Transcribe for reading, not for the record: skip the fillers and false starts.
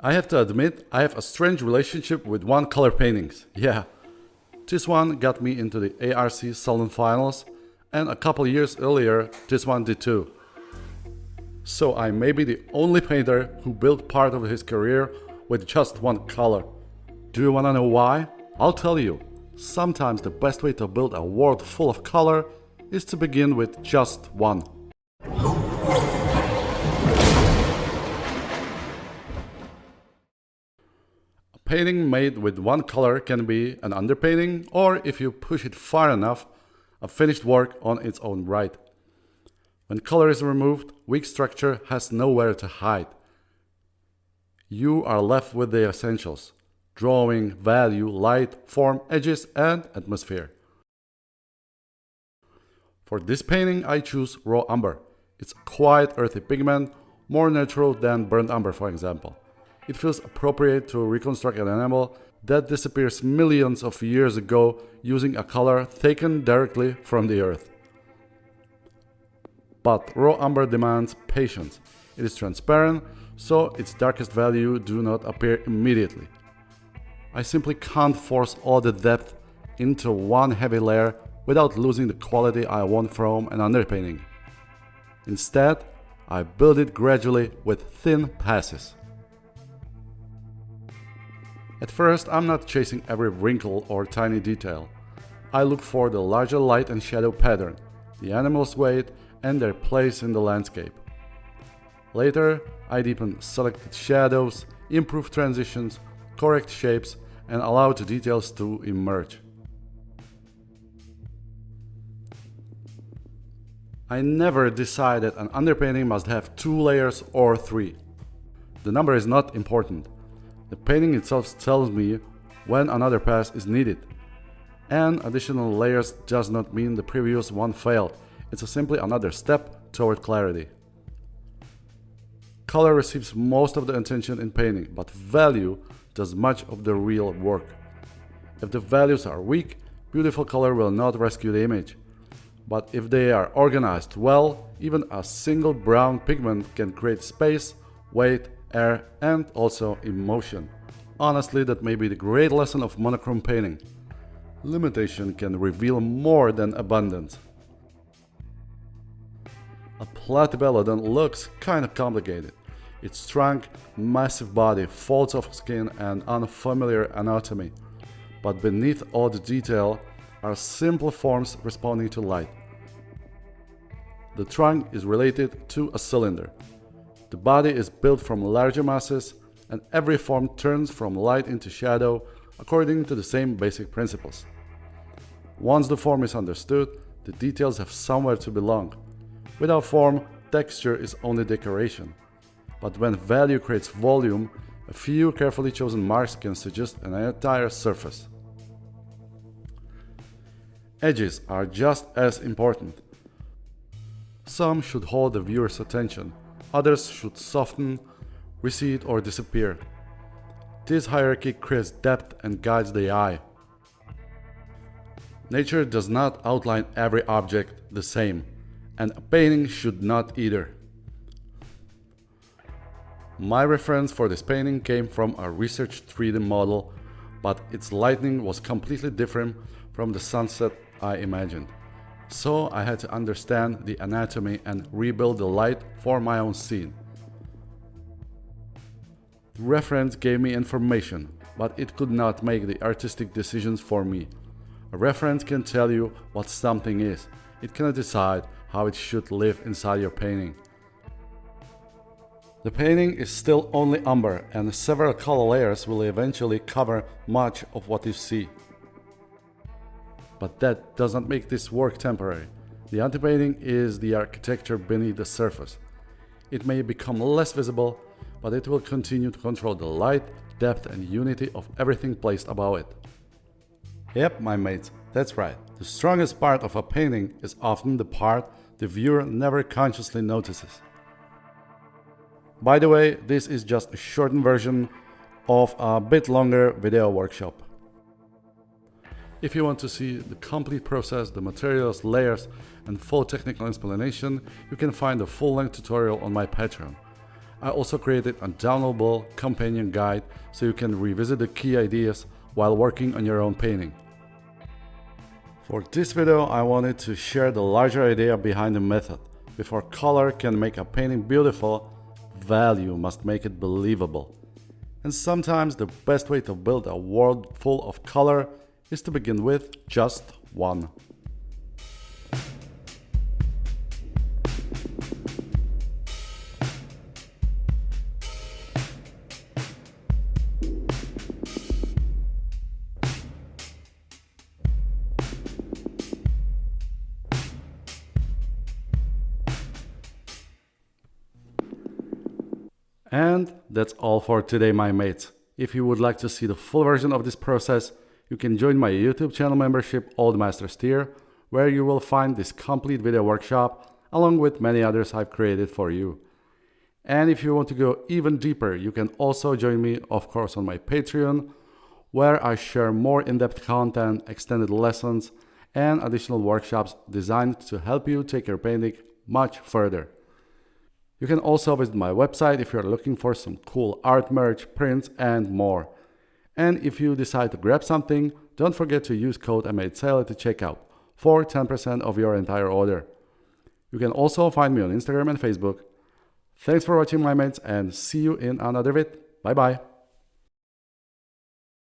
I have to admit, I have a strange relationship with one-color paintings. Yeah, this one got me into the ARC Salon finals, and a couple years earlier, this one did too. So I may be the only painter who built part of his career with just one color. Do you wanna know why? I'll tell you. Sometimes the best way to build a world full of color is to begin with just one. A painting made with one color can be an underpainting, or if you push it far enough, a finished work on its own right. When color is removed, weak structure has nowhere to hide. You are left with the essentials: drawing, value, light, form, edges, and atmosphere. For this painting, I choose raw umber. It's a quiet, earthy pigment, more natural than burnt umber, for example. It feels appropriate to reconstruct an animal that disappears millions of years ago using a color taken directly from the earth. But raw umber demands patience. It is transparent, so its darkest value do not appear immediately. I simply can't force all the depth into one heavy layer without losing the quality I want from an underpainting. Instead, I build it gradually with thin passes. At first, I'm not chasing every wrinkle or tiny detail. I look for the larger light and shadow pattern, the animal's weight, and their place in the landscape. Later, I deepen selected shadows, improve transitions, correct shapes, and allow the details to emerge. I never decided an underpainting must have 2 layers or 3. The number is not important. The painting itself tells me when another pass is needed. And additional layers does not mean the previous one failed. It's simply another step toward clarity. Color receives most of the attention in painting, but value does much of the real work. If the values are weak, beautiful color will not rescue the image. But if they are organized well, even a single brown pigment can create space, weight, air, and also emotion. Honestly, that may be the great lesson of monochrome painting. Limitation can reveal more than abundance. A platybelodon looks kinda complicated. Its trunk, massive body, folds of skin, and unfamiliar anatomy. But beneath all the detail are simple forms responding to light. The trunk is related to a cylinder. The body is built from larger masses, and every form turns from light into shadow according to the same basic principles. Once the form is understood, the details have somewhere to belong. Without form, texture is only decoration. But when value creates volume, a few carefully chosen marks can suggest an entire surface. Edges are just as important. Some should hold the viewer's attention, others should soften, recede, or disappear. This hierarchy creates depth and guides the eye. Nature does not outline every object the same, and a painting should not either. My reference for this painting came from a researched 3D model, but its lighting was completely different from the sunset I imagined. So I had to understand the anatomy and rebuild the light for my own scene. The reference gave me information, but it could not make the artistic decisions for me. A reference can tell you what something is. It cannot decide how it should live inside your painting. The painting is still only umber, and several color layers will eventually cover much of what you see. But that does not make this work temporary. The underpainting is the architecture beneath the surface. It may become less visible, but it will continue to control the light, depth, and unity of everything placed above it. Yep, my mates, that's right. The strongest part of a painting is often the part the viewer never consciously notices. By the way, this is just a shortened version of a bit longer video workshop. If you want to see the complete process, the materials, layers, and full technical explanation, you can find a full-length tutorial on my Patreon. I also created a downloadable companion guide so you can revisit the key ideas while working on your own painting. For this video, I wanted to share the larger idea behind the method. Before color can make a painting beautiful, value must make it believable. And sometimes the best way to build a world full of color is to begin with just one. And that's all for today, my mates. If you would like to see the full version of this process, you can join my YouTube channel membership, Old Masters tier, where you will find this complete video workshop along with many others I've created for you. And if you want to go even deeper, you can also join me, of course, on my Patreon, where I share more in-depth content, extended lessons, and additional workshops designed to help you take your painting much further. You can also visit my website if you're looking for some cool art merch, prints, and more. And if you decide to grab something, don't forget to use code MADESALE at the checkout for 10% of your entire order. You can also find me on Instagram and Facebook. Thanks for watching, my mates, and see you in another vid. Bye bye.